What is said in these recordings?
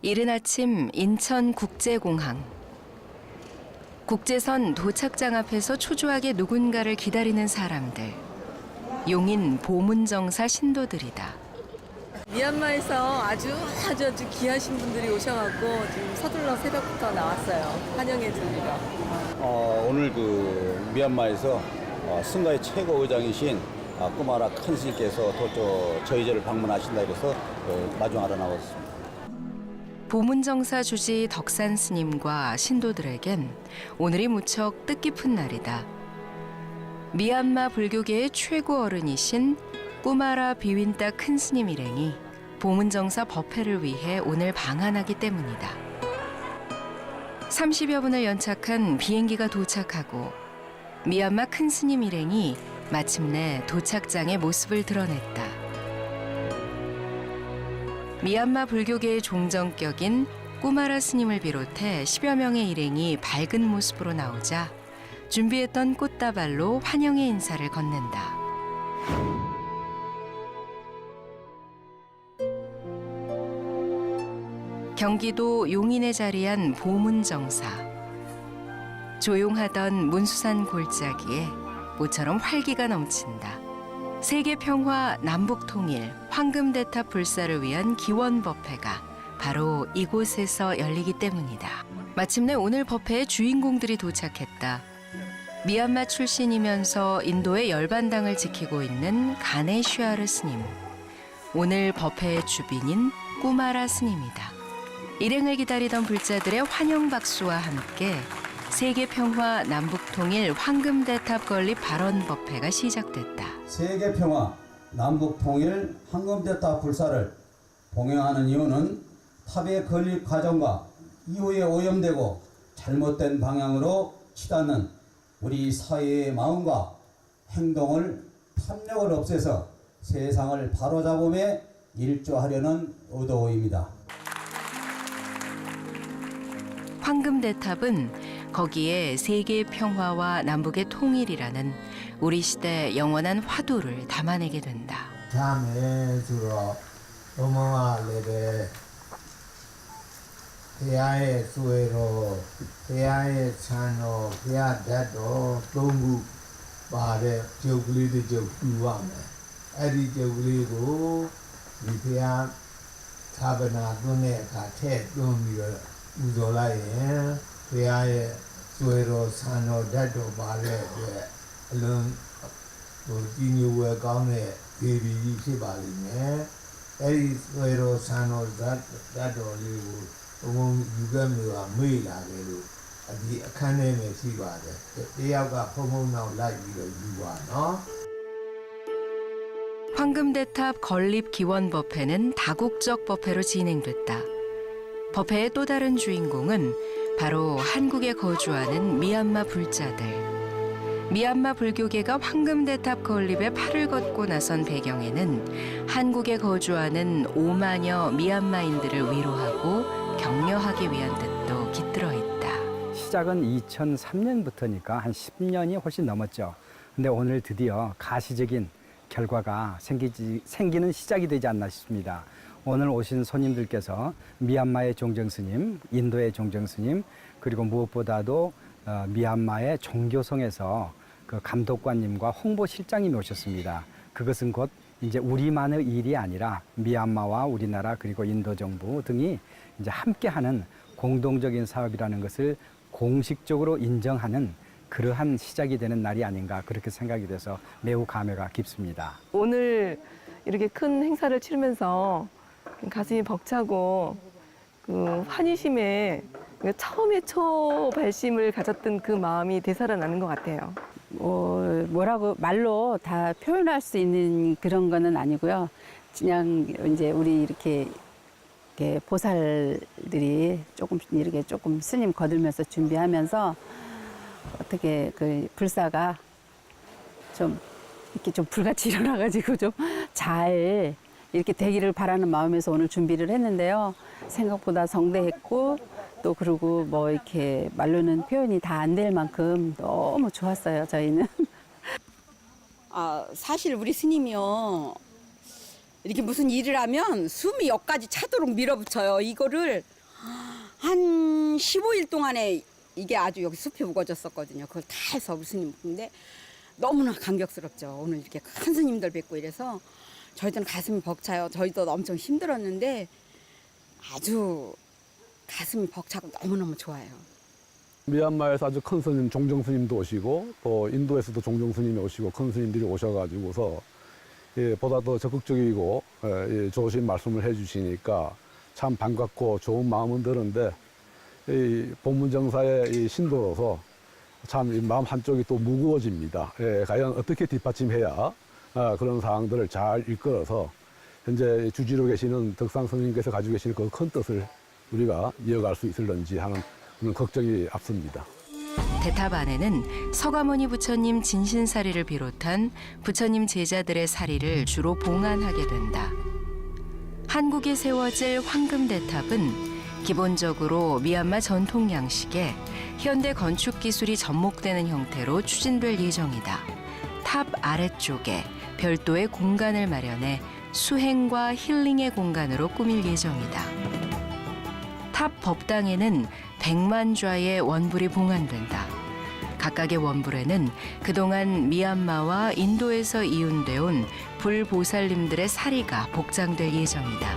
이른 아침 인천국제공항. 국제선 도착장 앞에서 초조하게 누군가를 기다리는 사람들. 용인 보문정사 신도들이다. 미얀마에서 아주 귀하신 분들이 오셔갖고 지금 서둘러 새벽부터 나왔어요. 환영해 주리러. 오늘 미얀마에서 승가의 최고 의장이신 꾸마라 큰 스님께서 저희 절을 방문하신다 해서 마중하러 나왔습니다. 보문정사 주지 덕산 스님과 신도들에겐 오늘이 무척 뜻깊은 날이다. 미얀마 불교계의 최고 어른이신 꾸마라 비윈따 큰 스님 일행이 보문정사 법회를 위해 오늘 방한하기 때문이다. 30여 분을 연착한 비행기가 도착하고 미얀마 큰 스님 일행이 마침내 도착장의 모습을 드러냈다. 미얀마 불교계의 종정격인 꾸마라 스님을 비롯해 10여 명의 일행이 밝은 모습으로 나오자 준비했던 꽃다발로 환영의 인사를 건넨다. 경기도 용인에 자리한 보문정사. 조용하던 문수산 골짜기에 모처럼 활기가 넘친다. 세계 평화, 남북 통일, 황금대탑 불사를 위한 기원법회가 바로 이곳에서 열리기 때문이다. 마침내 오늘 법회의 주인공들이 도착했다. 미얀마 출신이면서 인도의 열반당을 지키고 있는 가네슈아르 스님. 오늘 법회의 주빈인 꾸마라 스님이다. 일행을 기다리던 불자들의 환영 박수와 함께 세계 평화, 남북 통일, 황금대탑 건립 발언 법회가 시작됐다. 세계 평화, 남북 통일, 황금대탑 불사를 봉행하는 이유는 탑의 건립 과정과 이후에 오염되고 잘못된 방향으로 치닫는 우리 사회의 마음과 행동을 탐욕을 없애서 세상을 바로잡음에 일조하려는 의도입니다. 황금대탑은 거기에 세계 평화와 남북의 통일이라는 우리 시대 영원한 화두를 담아내게 된다. 다음에 주로 어머와레베 대야의 수혜로 대야의 찬로 대야 대도 동구 말에 저글리도 저 후와네 에리 저글리고 이 대야 사바나 돈에 가태 돈미를 우조라에 대야의 수혜로 찬로 대도 말에 얼른 진유에 가운데 대비이 시발이네 에리 수혜로 찬로 대도 리고 온 유감과 메이라게로 이 칸에메 시바데 대야가 포모나오 라이비로 유와 황금대탑 건립 기원 법회는 다국적 법회로 진행됐다. 법회의 또 다른 주인공은 바로 한국에 거주하는 미얀마 불자들. 미얀마 불교계가 황금대탑 건립에 팔을 걷고 나선 배경에는 한국에 거주하는 5만여 미얀마인들을 위로하고 격려하기 위한 뜻도 깃들어 있다. 시작은 2003년부터니까 한 10년이 훨씬 넘었죠. 근데 오늘 드디어 가시적인 결과가 생기는 시작이 되지 않나 싶습니다. 오늘 오신 손님들께서 미얀마의 종정스님, 인도의 종정스님, 그리고 무엇보다도 미얀마의 종교성에서 그 감독관님과 홍보실장님이 오셨습니다. 그것은 곧 이제 우리만의 일이 아니라 미얀마와 우리나라 그리고 인도 정부 등이 이제 함께하는 공동적인 사업이라는 것을 공식적으로 인정하는 그러한 시작이 되는 날이 아닌가 그렇게 생각이 돼서 매우 감회가 깊습니다. 오늘 이렇게 큰 행사를 치르면서 가슴이 벅차고 그 환희심에 처음에 초발심을 가졌던 그 마음이 되살아나는 것 같아요. 뭐라고 말로 다 표현할 수 있는 그런 거는 아니고요. 그냥 이제 우리 이렇게 보살들이 조금 스님 거들면서 준비하면서 어떻게 그 불사가 좀 이렇게 좀 불같이 일어나가지고 좀 잘 이렇게 되기를 바라는 마음에서 오늘 준비를 했는데요. 생각보다 성대했고 또 그리고 뭐 이렇게 말로는 표현이 다 안 될 만큼 너무 좋았어요, 저희는. 사실 우리 스님이요. 이렇게 무슨 일을 하면 숨이 여기까지 차도록 밀어붙여요. 이거를 한 15일 동안에 이게 아주 여기 숲이 우거졌었거든요. 그걸 다 해서 우리 스님 근데 너무나 감격스럽죠. 오늘 이렇게 큰 스님들 뵙고 이래서 저희들은 가슴이 벅차요. 저희도 엄청 힘들었는데 아주 가슴이 벅차고 너무너무 좋아요. 미얀마에서 아주 큰 스님, 종정 스님도 오시고 또 인도에서도 종정 스님이 오시고 큰 스님들이 오셔가지고서 보다 더 적극적이고 좋으신 말씀을 해주시니까 참 반갑고 좋은 마음은 드는데 이 본문정사의 이 신도로서 참 이 마음 한쪽이 또 무거워집니다. 과연 어떻게 뒷받침해야 그런 사항들을 잘 이끌어서 현재 주지로 계시는 덕산 스님께서 가지고 계시는 그 큰 뜻을 우리가 이어갈 수 있을런지 하는 그런 걱정이 앞섭니다. 대탑 안에는 서가모니 부처님 진신사리를 비롯한 부처님 제자들의 사리를 주로 봉안하게 된다. 한국에 세워질 황금대탑은 기본적으로 미얀마 전통 양식에 현대 건축 기술이 접목되는 형태로 추진될 예정이다. 탑 아래쪽에 별도의 공간을 마련해 수행과 힐링의 공간으로 꾸밀 예정이다. 탑 법당에는 100만좌의 원불이 봉안된다. 각각의 원불에는 그동안 미얀마와 인도에서 이윤돼 온 불보살님들의 사리가 복장될 예정이다.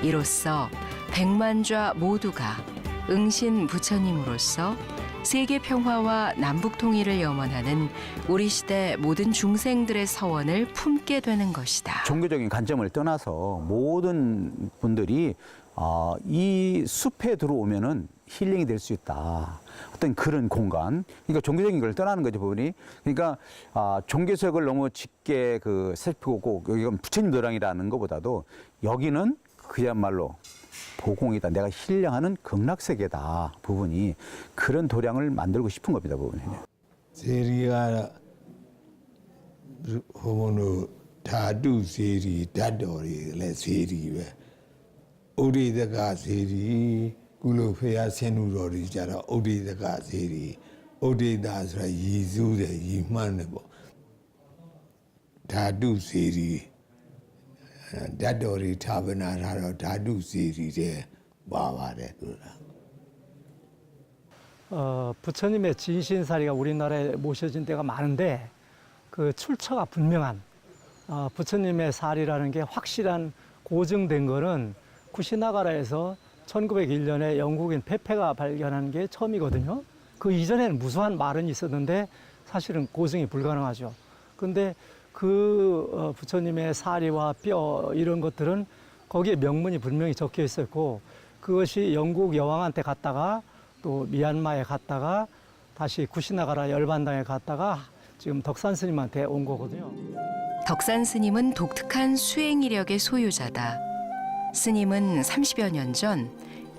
이로써 100만좌 모두가 응신 부처님으로서 세계 평화와 남북 통일을 염원하는 우리 시대 모든 중생들의 서원을 품게 되는 것이다. 종교적인 관점을 떠나서 모든 분들이 이 숲에 들어오면은 힐링이 될 수 있다. 어떤 그런 공간. 그러니까 종교적인 걸 떠나는 거죠, 부분이. 그러니까 종교색을 너무 짙게 살피고 여기가 부처님 도량이라는 것보다도 여기는 그야말로 보공이다. 내가 힐링하는 극락세계다. 부분이 그런 도량을 만들고 싶은 겁니다, 부분이. 세리가 호모노 다두 세리 다도리 레 세리 왜 오리다가 세리 굴로페야 세누로리자라 오리다가 세리 오리다 소라 예수의 이만네 뭐 다두 세리 다도리 타베나라로 다두 세리에 와와래 그라 부처님의 진신사리가 우리나라에 모셔진 데가 많은데 그 출처가 분명한 부처님의 사리라는 게 확실한 고증된 거는 쿠시나가라에서 1901년에 영국인 페페가 발견한 게 처음이거든요. 그 이전에는 무수한 말은 있었는데 사실은 고증이 불가능하죠. 근데 그 부처님의 사리와 뼈 이런 것들은 거기에 명문이 분명히 적혀 있었고 그것이 영국 여왕한테 갔다가 또 미얀마에 갔다가 다시 쿠시나가라 열반당에 갔다가 지금 덕산 스님한테 온 거거든요. 덕산 스님은 독특한 수행 이력의 소유자다. 스님은 30여 년 전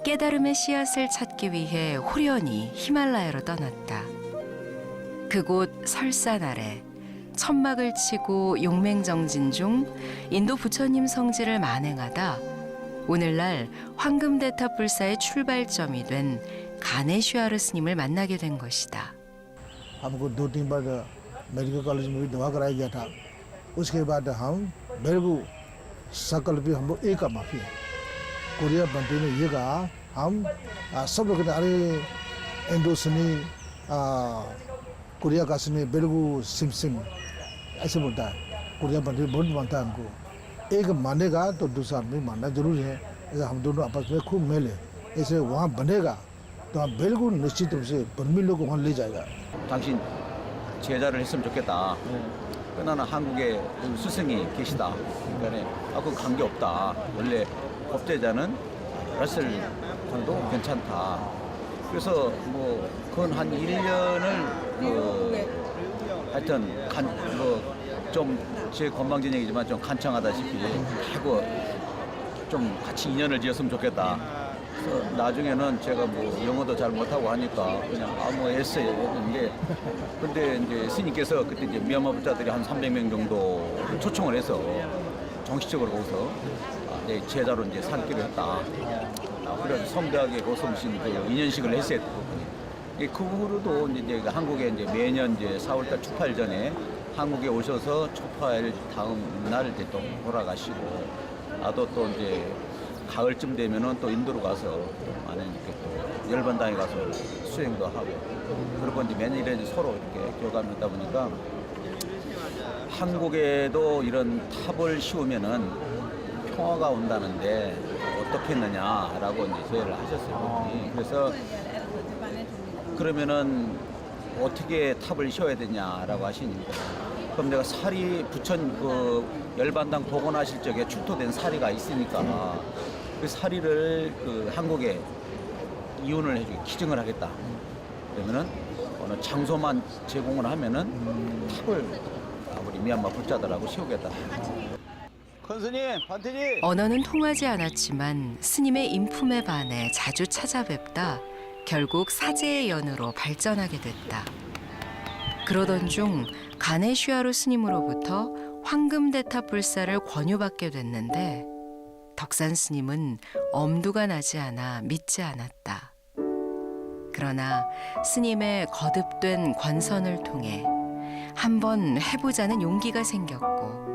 깨달음의 씨앗을 찾기 위해 호련히 히말라야로 떠났다. 그곳 설산 아래 천막을 치고 용맹정진 중 인도 부처님 성지를 만행하다 오늘날 황금대탑 불사의 출발점이 된 가네슈아르 스님을 만나게 된 것이다. हमको 2-3 बार medical college में भी दवा कराया गया था। उसके बाद हम बेरगू सकल भी हम लोग एक माफी कोरिया बंटी ने ये कहा हम सब लोग कहते अरे इंडो सनी कोरिया का सनी बेरगू सिम सिम ऐसे बोलता है। कोरिया बंटी बहुत मानता है हमको। एक मानेगा तो दूसरा आदमी मानना जरूरी है। ऐसे हम दोनों आपस में खूब मेल है। ऐसे वहाँ बनेगा तो हम बेरगू निश्चित रूप से बर्मी लोग वहाँ ले जाएगा। 당신 제자를 했으면 좋겠다. 나는 한국에 스승이 계시다. 그러니까 그건 관계없다. 원래 법제자는 라셀관도 괜찮다. 그래서 뭐 그건 한 1년을 하여튼 좀 제 건방진 얘기지만 좀 간청하다시피 하고 좀 같이 인연을 지었으면 좋겠다. 그래서 나중에는 제가 뭐 영어도 잘 못하고 하니까 그냥 아무 애써요 했는데 근데 이제 스님께서 그때 이제 미얀마 부자들이 한 300명 정도 초청을 해서 정식적으로 거기서 제자로 이제 삼기로 했다. 그래서 성대하게 고성신 인연식을 했어요. 그 후로도 이제 한국에 이제 매년 이제 4월달 축팔전에 한국에 오셔서 초파일 다음 날 이제 또 돌아가시고, 나도 또 이제 가을쯤 되면은 또 인도로 가서 또 많이 이렇게 또 열반당에 가서 수행도 하고, 그리고 이제 매년 이렇게 서로 이렇게 교감하다 보니까 한국에도 이런 탑을 씌우면은 평화가 온다는데 어떻게 했느냐라고 이제 제의를 하셨어요. 그래서 그러면은 어떻게 탑을 씌워야 되냐라고 하시니까, 그럼 내가 사리 부천 그 열반당 복원하실 적에 출토된 사리가 있으니까 그 사리를 그 한국에 이윤을 해주고 기증을 하겠다. 그러면은 어느 장소만 제공을 하면은 탑을 우리 미얀마 불자들하고 씌우겠다. 큰 스님, 반태지. 언어는 통하지 않았지만 스님의 인품에 반해 자주 찾아뵙다 결국 사제의 연으로 발전하게 됐다. 그러던 중 가네슈아루 스님으로부터 황금대탑 불사를 권유받게 됐는데 덕산 스님은 엄두가 나지 않아 믿지 않았다. 그러나 스님의 거듭된 권선을 통해 한번 해보자는 용기가 생겼고,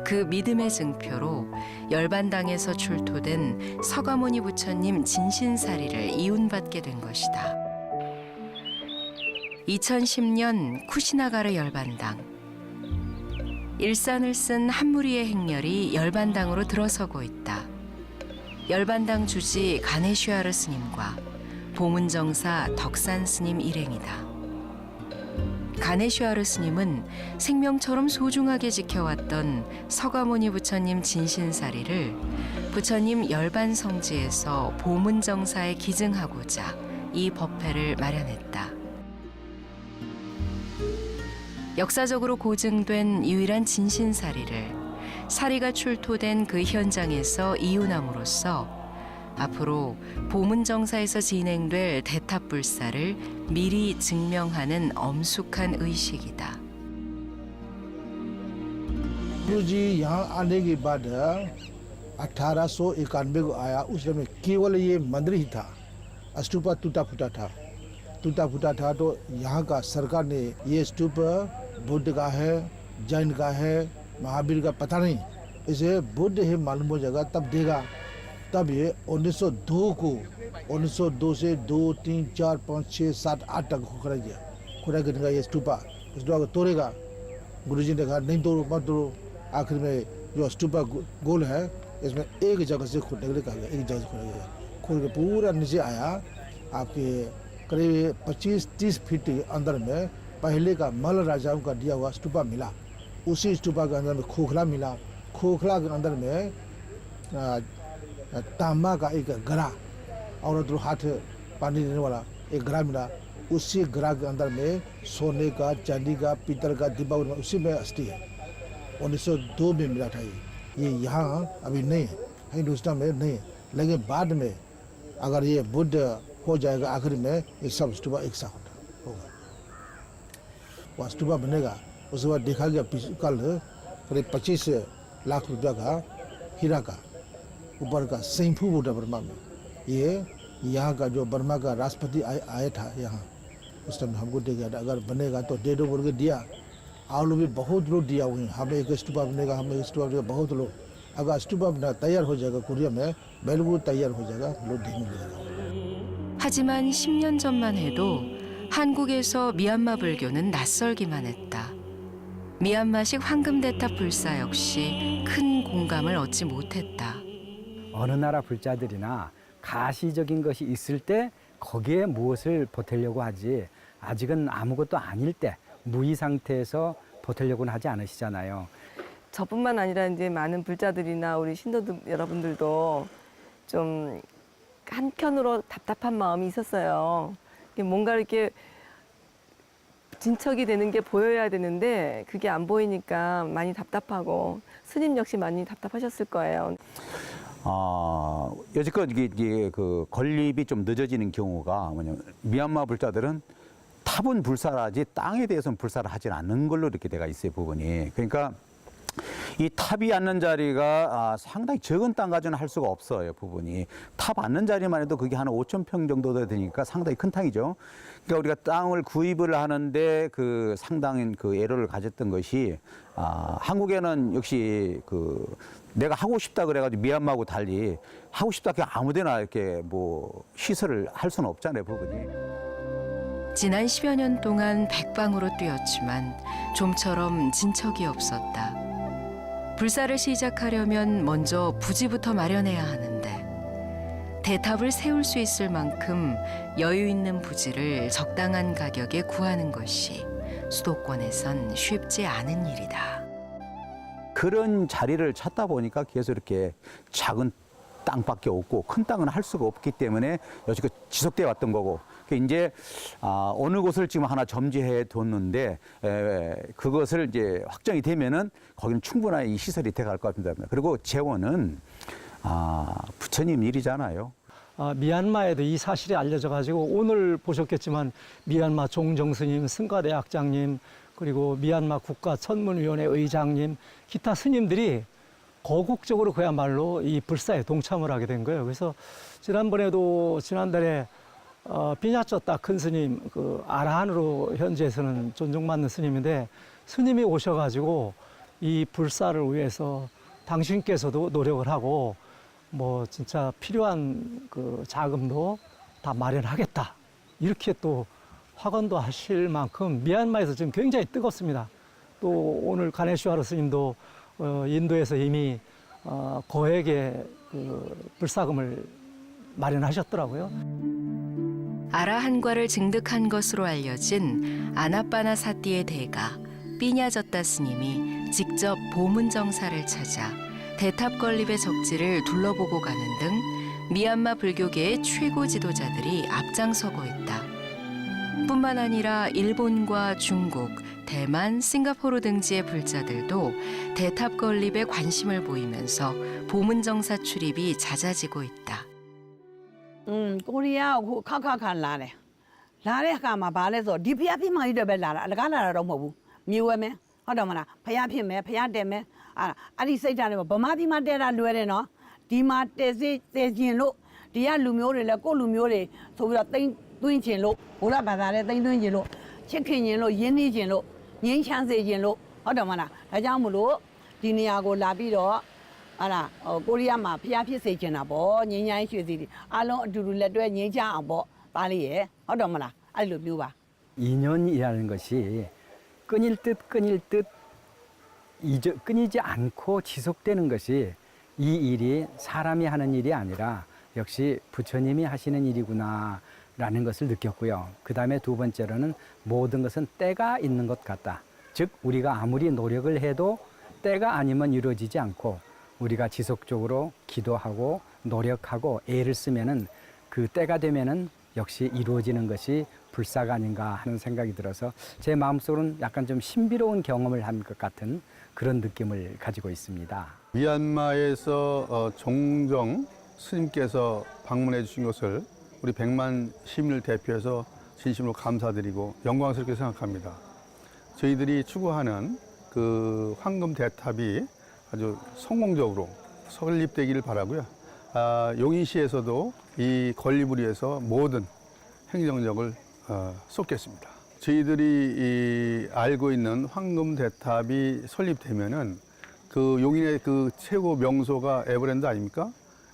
그 믿음의 증표로 열반당에서 출토된 서가모니 부처님 진신사리를 이운받게 된 것이다. 2010년 쿠시나가르 열반당. 일산을 쓴 한 무리의 행렬이 열반당으로 들어서고 있다. 열반당 주지 가네슈아르 스님과 보문정사 덕산 스님 일행이다. 가네슈아르 스님은 생명처럼 소중하게 지켜왔던 서가모니 부처님 진신사리를 부처님 열반 성지에서 보문정사에 기증하고자 이 법회를 마련했다. 역사적으로 고증된 유일한 진신사리를 사리가 출토된 그 현장에서 이윤함으로써 앞으로 보문정사에서 진행될 대탑불사를 미리 증명하는 엄숙한 의식이다. गुरु जी यहाँ आने के बाद 1891 को आया। उस समय केवल ये मंदिर ही था, स्तूपा टूटा फूटा था। तो यहाँ का सरकार ने ये स्तूप बुद्ध का है, जैन का है, महावीर का पता नहीं, इसे बुद्ध है मालूम हो जाएगा तब देगा। तब ये 1902 से 2, 3, 4, 5, 6, 7, 8 तक खुदा गया ये स्तूपा को तोड़ेगा। गुरुजी ने कहा नहीं तोड़ो, मत तोड़ो। आखिर में जो स्तूपा गोल है, इसमें एक जगह से खोदने के लिए कहा गया, एक जगह से खोदा गया। खोद के पूरा नीचे आया, आपके करीब 25-30 फीट के अंदर में पहले का मल राजाओं का दिया हुआ स्तूपा मिला। उसी स्तूपा के अंदर में खोखला मिला। खोखला के अंदर में तांबा का एक घड़ा और उधर हाथ पानी देने वाला एक घड़ा मिला। उसी घड़ा के अंदर में सोने का, चांदी का, पीतल का डिब्बा उसी में अस्थि है। 1902 में मिला था ये यहाँ अभी नहीं है, हिंदुस्तान में नहीं है। लेकिन बाद में अगर ये बुद्ध हो जाएगा आखिर में ये सब स्तूपा एक साथ होगा। वह स्तूपा बनेगा। उसके बाद देखा गया कल करीब 25 लाख रुपया का हीरा का ऊपर का सिंफू बुद्ध बर्मा में। ये यहाँ का जो बर्मा का राष्ट्रपति आया था यहाँ, उस टाइम हमको दे गया था। अगर बनेगा तो दे दो बोल के दिया। आप लोग भी बहुत लोग दिया हुए हैं, हमें एक स्तूपा बनेगा, हमें एक स्तूपा बनेगा, बहुत लोग। अगर स्तूपा बना तैयार हो जाएगा कोरिया में, बिल्कुल तैयार हो जाएगा, लोग देने लगेगा। 하지만 10년 전만 해도 한국에서 미얀마 불교는 낯설기만 했다. 미얀마식 황금대탑 불사 역시 큰 공감을 얻지 못했다. 어느 나라 불자들이나 가시적인 것이 있을 때 거기에 무엇을 보태려고 하지, 아직은 아무것도 아닐 때 무의 상태에서 보태려고는 하지 않으시잖아요. 저뿐만 아니라 이제 많은 불자들이나 우리 신도들 여러분들도 좀 한켠으로 답답한 마음이 있었어요. 뭔가 이렇게 진척이 되는 게 보여야 되는데 그게 안 보이니까 많이 답답하고 스님 역시 많이 답답하셨을 거예요. 여지껏 이게 그 건립이 좀 늦어지는 경우가 뭐냐면 미얀마 불자들은 탑은 불사를 하지 땅에 대해서는 불사를 하지 않는 걸로 이렇게 돼가 있어요, 부분이. 그러니까 이 탑이 앉는 자리가 상당히 적은 땅 가지고는 할 수가 없어요, 부분이. 탑 앉는 자리만 해도 그게 한 5,000평 정도 되니까 상당히 큰 땅이죠. 그러니까 우리가 땅을 구입을 하는데 그 상당한 그 애로를 가졌던 것이 한국에는 역시 그 내가 하고 싶다 그래가지고 미얀마하고 달리 하고 싶다 그냥 아무데나 이렇게 뭐 시설을 할 수는 없잖아요, 부분이. 지난 10여 년 동안 백방으로 뛰었지만 좀처럼 진척이 없었다. 불사를 시작하려면 먼저 부지부터 마련해야 하는데 대탑을 세울 수 있을 만큼 여유 있는 부지를 적당한 가격에 구하는 것이 수도권에선 쉽지 않은 일이다. 그런 자리를 찾다 보니까 계속 이렇게 작은 땅밖에 없고 큰 땅은 할 수가 없기 때문에 여지껏 지속돼 왔던 거고, 이제 어느 곳을 지금 하나 점지해 뒀는데 그것을 이제 확정이 되면은 거기는 충분한 이 시설이 돼갈 것 같습니다. 그리고 재원은 부처님 일이잖아요. 미얀마에도 이 사실이 알려져 가지고 오늘 보셨겠지만 미얀마 종정스님, 승가대학장님, 그리고 미얀마 국가천문위원회 의장님, 기타 스님들이 거국적으로 그야말로 이 불사에 동참을 하게 된 거예요. 그래서 지난달에 비냐쩌따 큰 스님, 그 아라한으로 현지에서는 존중받는 스님인데, 스님이 오셔가지고 이 불사를 위해서 당신께서도 노력을 하고 뭐 진짜 필요한 그 자금도 다 마련하겠다, 이렇게 또 확언도 하실 만큼 미얀마에서 지금 굉장히 뜨겁습니다. 또 오늘 가네슈와르 스님도 인도에서 이미 거액의 그 불사금을 마련하셨더라고요. 아라한과를 증득한 것으로 알려진 아나빠나 사띠의 대가 삐냐저따 스님이 직접 보문정사를 찾아 대탑 건립의 적지를 둘러보고 가는 등 미얀마 불교계의 최고 지도자들이 앞장서고 있다. 뿐만 아니라 일본과 중국, 대만, 싱가포르 등지의 불자들도 대탑 건립에 관심을 보이면서 보문정사 출입이 잦아지고 있다. ကိုရီးယားကိုခါခါခါလာတယ်လာတဲ့အခါမှာဗာလဲဆိုဒီဖျားပြမကြီးတွေပဲလာတာအလကားလာတာတော့မဟုတ်ဘူးမြေဝဲမယ်ဟုတ်တယ်မလားဖျားဖြစ်မယ်ဖျားတယ်မယ်အဲ့ဒီစိတ်ဓာတ်တွေဗမာပြည်မှာတဲတာလွယ်တယ်နော်ဒီမှာတဲစေတဲကျင်လို့ဒီကလူမျိုးတွေလည်းကိုယ့်လူမျိုးတွေဆိုပြီးတော့တိမ့်သွင်းကျင်လို့ဘုရားဘာသာလည်းတိမ့်သွင်းကျင်လို့ချစ်ခင်ကျင်လို့ယဉ်နှီးကျင်လို့ငြိမ်းချမ်းစေကျင်လို့ဟုတ်တယ်မလားဒါကြောင့်မလို့ဒီနေရာကိုလာပြီးတော့ ကိုရီးယားမှာဖျားဖြစ်စေချင်တာပေါ့ငင်းချိုင်းရွှေစီအားလုံးအတူတူလက်တွဲငင်းချအောင်ပေါ့သားလေးရယ်ဟုတ်တော့မလားအဲ့လိုမျိုးပါ 인연이라는 것이 끊일 듯 끊이지 않고 지속되는 것이 이 일이 사람이 하는 일이 아니라 역시 부처님이 하시는 일이구나라는 것을 느꼈고요. 그 다음에 두 번째로는 모든 것은 때가 있는 것 같다. 즉 우리가 아무리 노력을 해도 때가 아니면 이루어지지 않고 우리가 지속적으로 기도하고 노력하고 애를 쓰면은 그 때가 되면은 역시 이루어지는 것이 불사가 아닌가 하는 생각이 들어서 제 마음속으로는 약간 좀 신비로운 경험을 한 것 같은 그런 느낌을 가지고 있습니다. 미얀마에서 종정 스님께서 방문해 주신 것을 우리 100만 시민을 대표해서 진심으로 감사드리고 영광스럽게 생각합니다. 저희들이 추구하는 그 황금 대탑이 아주 성공적으로 설립되기를 바라고요. 용인시에서도 이 건립을 위해서 모든 행정력을 쏟겠습니다. 저희들이 알고 있는 황금 대탑이 설립되면은 그 용인의 그 최고 명소가 에버랜드 아닙니까?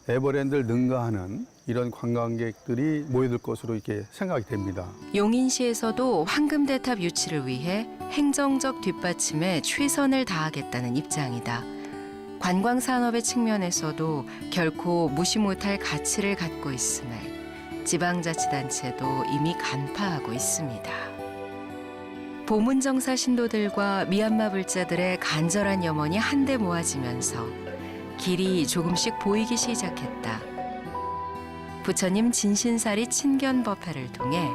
에버랜드를 능가하는 이런 관광객들이 모여들 것으로 이렇게 생각이 됩니다. 용인시에서도 황금대탑 유치를 위해 행정적 뒷받침에 최선을 다하겠다는 입장이다. 관광산업의 측면에서도 결코 무시 못할 가치를 갖고 있음을 지방자치단체도 이미 간파하고 있습니다. 보문정사 신도들과 미얀마 불자들의 간절한 염원이 한데 모아지면서 길이 조금씩 보이기 시작했다. 부처님 진신사리 친견법회를 통해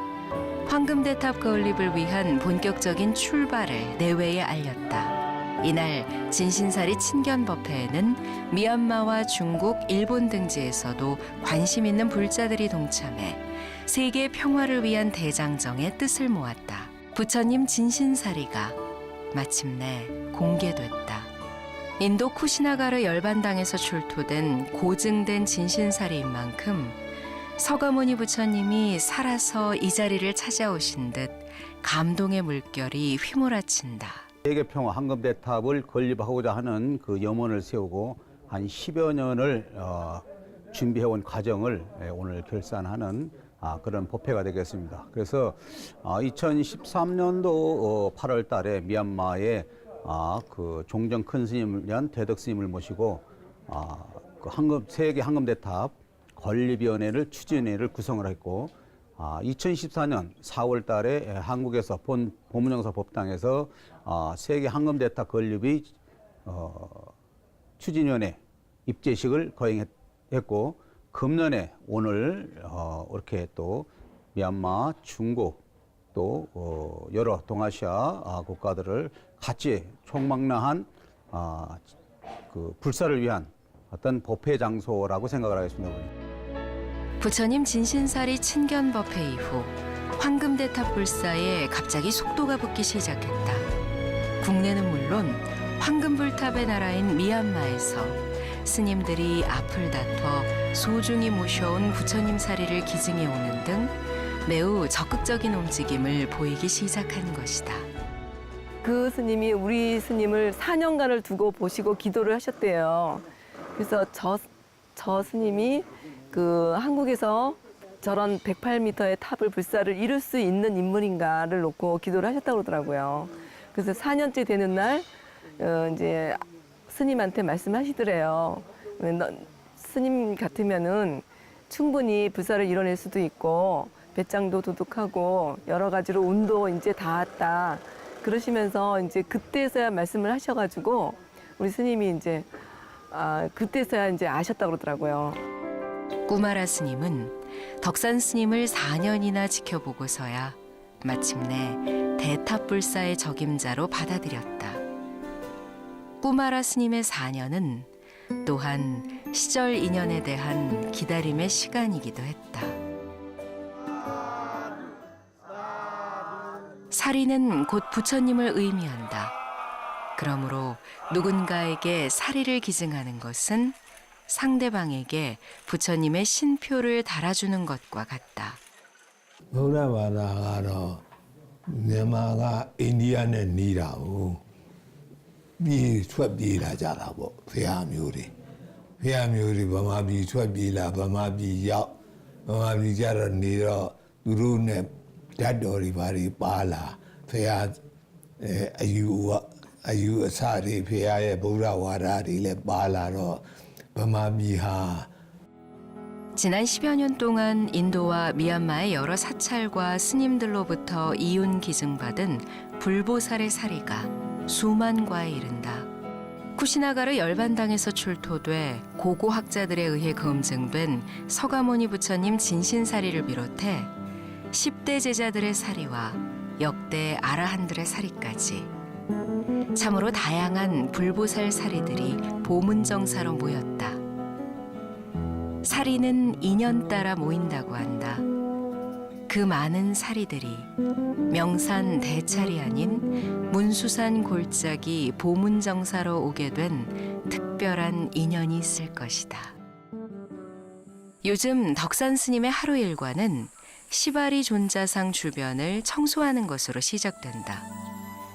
황금대탑 건립을 위한 본격적인 출발을 내외에 알렸다. 이날 진신사리 친견법회에는 미얀마와 중국, 일본 등지에서도 관심 있는 불자들이 동참해 세계 평화를 위한 대장정의 뜻을 모았다. 부처님 진신사리가 마침내 공개됐다. 인도 쿠시나가르 열반당에서 출토된 고증된 진신사리인 만큼 서가모니 부처님이 살아서 이 자리를 찾아오신 듯 감동의 물결이 휘몰아친다. 세계평화 황금대탑을 건립하고자 하는 그 염원을 세우고 한 10여 년을 준비해온 과정을 오늘 결산하는 그런 법회가 되겠습니다. 그래서 2013년도 8월 달에 미얀마에 그 종정 큰 스님이란 대덕 스님을 모시고 그 세계 황금대탑 건립위원회를 추진회를 구성을 했고 2014년 4월 달에 한국에서 보문정사 법당에서 세계 황금대탑 건립의 추진위원회 입제식을 거행했고 금년에 오늘 이렇게 또 미얀마, 중국 또 여러 동아시아 국가들을 같이 총망라한 그 불사를 위한 어떤 법회 장소라고 생각을 하겠습니다. 부처님 진신사리 친견 법회 이후 황금대탑 불사에 갑자기 속도가 붙기 시작했다. 국내는 물론 황금불탑의 나라인 미얀마에서 스님들이 앞을 다퉈 소중히 모셔온 부처님 사리를 기증해 오는 등 매우 적극적인 움직임을 보이기 시작한 것이다. 그 스님이 우리 스님을 4년간을 두고 보시고 기도를 하셨대요. 그래서 저 스님이 그 한국에서 저런 108m의 탑을 불사를 이룰 수 있는 인물인가를 놓고 기도를 하셨다고 그러더라고요. 그래서 4년째 되는 날 이제 스님한테 말씀하시더래요. 스님 같으면은 충분히 불사를 이뤄낼 수도 있고 배짱도 도둑하고 여러 가지로 운도 이제 닿았다. 그러시면서 이제 그때서야 말씀을 하셔가지고 우리 스님이 이제 그때서야 이제 아셨다고 그러더라고요. 꾸마라 스님은 덕산 스님을 4년이나 지켜보고서야 마침내 대탑불사의 적임자로 받아들였다. 꾸마라 스님의 4년은 또한 시절 인연에 대한 기다림의 시간이기도 했다. 사리는 곧 부처님을 의미한다. 그러므로 누군가에게 사리를 기증하는 것은 상대방에게 부처님의 신표를 달아주는 것과 같다. 부라바다가로မြန်မာက အိန္ဒိယနဲ့နေတာကိုပြည်ထွက်ပြေးလာကြတာပေါ့ဖះမျိုးတွေဗမာပြည်ထွက်ပြေးလာဗမာပြည်ရောက်ဗမာပြည်ကြတော့နေတော့သူတို့နဲ့ဓာတ်တော်တွေဘာတွေပါလာဖះအယူအဆတွေဖះရဲ့ဗုဒ္ဓဝါဒတွေလည်းပါလာတော့ဗမာပြည်ဟာ 지난 10여 년 동안 인도와 미얀마의 여러 사찰과 스님들로부터 이윤 기증받은 불보살의 사리가 수만 과에 이른다. 쿠시나가르 열반당에서 출토돼 고고학자들에 의해 검증된 서가모니 부처님 진신사리를 비롯해 10대 제자들의 사리와 역대 아라한들의 사리까지 참으로 다양한 불보살 사리들이 보문정사로 모였다. 사리는 인연 따라 모인다고 한다. 그 많은 사리들이 명산 대찰이 아닌 문수산 골짜기 보문정사로 오게 된 특별한 인연이 있을 것이다. 요즘 덕산 스님의 하루 일과는 시바리 존자상 주변을 청소하는 것으로 시작된다.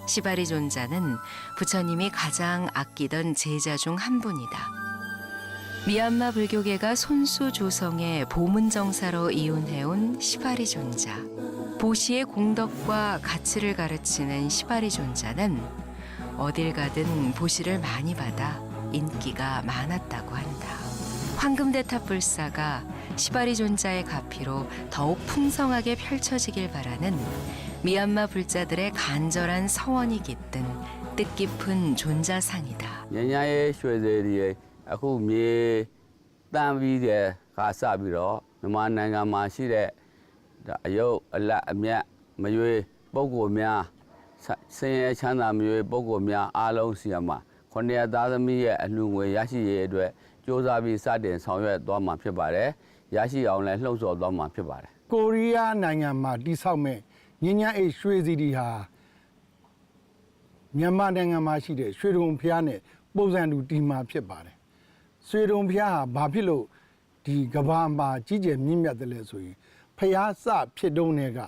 시바리 존자는 부처님이 가장 아끼던 제자 중 한 분이다. 미얀마 불교계가 손수 조성의 보문정사로 이윤해온 시바리 존자. 보시의 공덕과 가치를 가르치는 시바리 존자는 어딜 가든 보시를 많이 받아 인기가 많았다고 한다. 황금대탑 불사가 시바리 존자의 가피로 더욱 풍성하게 펼쳐지길 바라는 미얀마 불자들의 간절한 서원이 깃든 뜻깊은 존자상이다. 냐냐의 슈에데리의အခုမြေတန်းပြီးတဲ့ခါစပြီးတော့မြန်မာနိုင်ငံမှာရှိတဲ့အယုတ်အလတ်အမြတ်မရွေးပုဂ္ဂိုလ်များဆင်းရဲချမ်းသာမရွေးပုဂ္ဂိုလ်များအားလုံးစီမှာခொနည်းသားသမီးရဲ့အလှူငွေရရှိရေးအတွက်စ조사ပြီးစတင်ဆောင်ရွက်သွားမှာဖြစ်ပါတယ်ရရှိအောင်လည်းလှုံ့ဆော်သွားမှာဖြစ်ပါတယ် ကိုရီးယားနိုင်ငံမှာတိဆောက်မဲ့ညဉ့်ညအိတ်ရွှေစီတီဟာမြန်မာနိုင်ငံမှာရှိတဲ့ရွှေဒဂုံဖျားနဲ့ ပုံစံတူဒီမှာဖြစ်ပါတယ်။ဆွေတုံဘုရားဟာဘာဖြစ်လို့ဒီကဘာမှာကြီးကျယ်မြင့်မြတ်တယ်လဲဆိုရင်ဘုရားစဖြစ်တုံးတွေက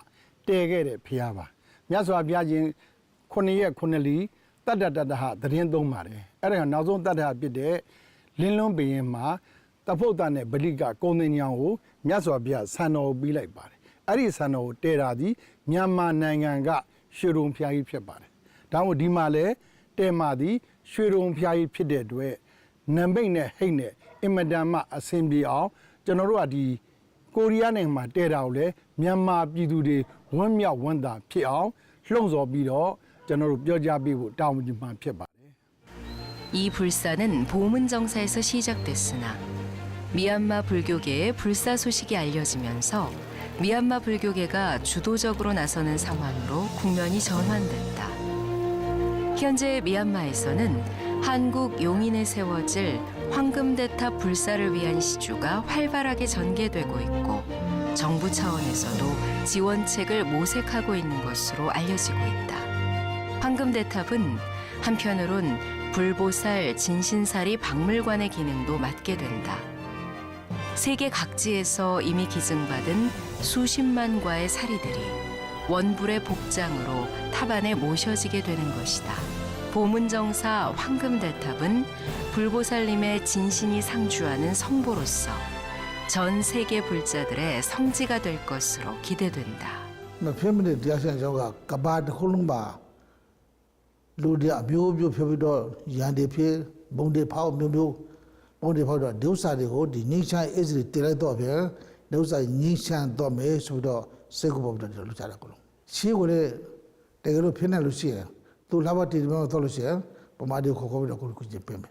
တည်ခဲ့တဲ့ဘုရားပါ။မြတ်စွာဘုရားရှင်9 ရက် 9 လီတတ္တတတဟသတင်းသုံးပါတယ်။အဲ့ဒါကနောက်ဆုံးတတ္တဟဖြစ်တဲ့လင်းလွန်းဘရင်မှာတဖုတ်တနဲ့ဗလိကကုံသင်ညောင်ကိုမြတ်စွာဘုရားဆန်တော်ပေးလိုက်ပါတယ်။အဲ့ဒီဆန်တော်ကိုတည်တာဒီမြန်မာနိုင်ငံကရွှေတုံဘုရားကြီးဖြစ်ပါတယ်။ဒါမှမဟုတ်ဒီမှာလဲတဲမာသည်ရွှေတုံဘုရားကြီးဖြစ်တဲ့အတွက်နံပိတ်နဲ့ဟိတ်နဲ့အင်မတန်မှအဆင်ပြေအောင်ကျွန်တော်တို့ကဒီကိုရီးယားနိုင်ငံမှာတဲတာကိုလဲမြန်မာပြည်သူတွေဝမ်းမြောက်ဝမ်းသာဖြစ်အောင်လှုံ့ဆော်ပြီးတော့ကျွန်တော်တို့ပြောကြားပေးဖို့တာဝန်ယူမှဖြစ်ပါတယ်. 이 불사는 보문정사에서 시작됐으나 미얀마 불교계의 불사 소식이 알려지면서 미얀마 불교계가 주도적으로 나서는 상황으로 국면이 전환됐다. 현재 미얀마에서는 한국 용인에 세워질 황금대탑 불사를 위한 시주가 활발하게 전개되고 있고 정부 차원에서도 지원책을 모색하고 있는 것으로 알려지고 있다. 황금대탑은 한편으론 불보살 진신사리 박물관의 기능도 맡게 된다. 세계 각지에서 이미 기증받은 수십만 과의 사리들이 원불의 복장으로 탑 안에 모셔지게 되는 것이다. 보문정사 황금대탑은 불보살님의 진신이 상주하는 성보로서 전 세계 불자들의 성지가 될 것으로 기대된다. 패밀리 디아션저가 가바드 홀롱바 루디아 묘묘 표비도 양대피 몽대 파워 묘묘 몽대 파워도 데우사리고 디 닝찬 에즈리 때라도 배 데우사 닝찬 도메 수도 세고법도 잘하고 시고래 대거로 편할로 시에 또 라바티 면 돌로시에 보마디 코코비도 그렇게 빼면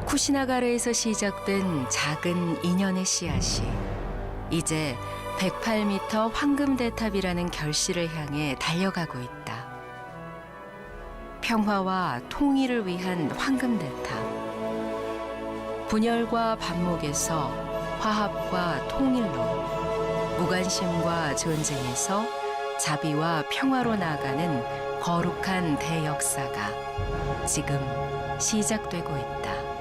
쿠시나가르에서 시작된 작은 인연의 씨앗이 이제 108m 황금대탑이라는 결실을 향해 달려가고 있다. 평화와 통일을 위한 황금대탑. 분열과 반목에서 화합과 통일로, 무관심과 전쟁에서 자비와 평화로 나아가는 거룩한 대역사가 지금 시작되고 있다.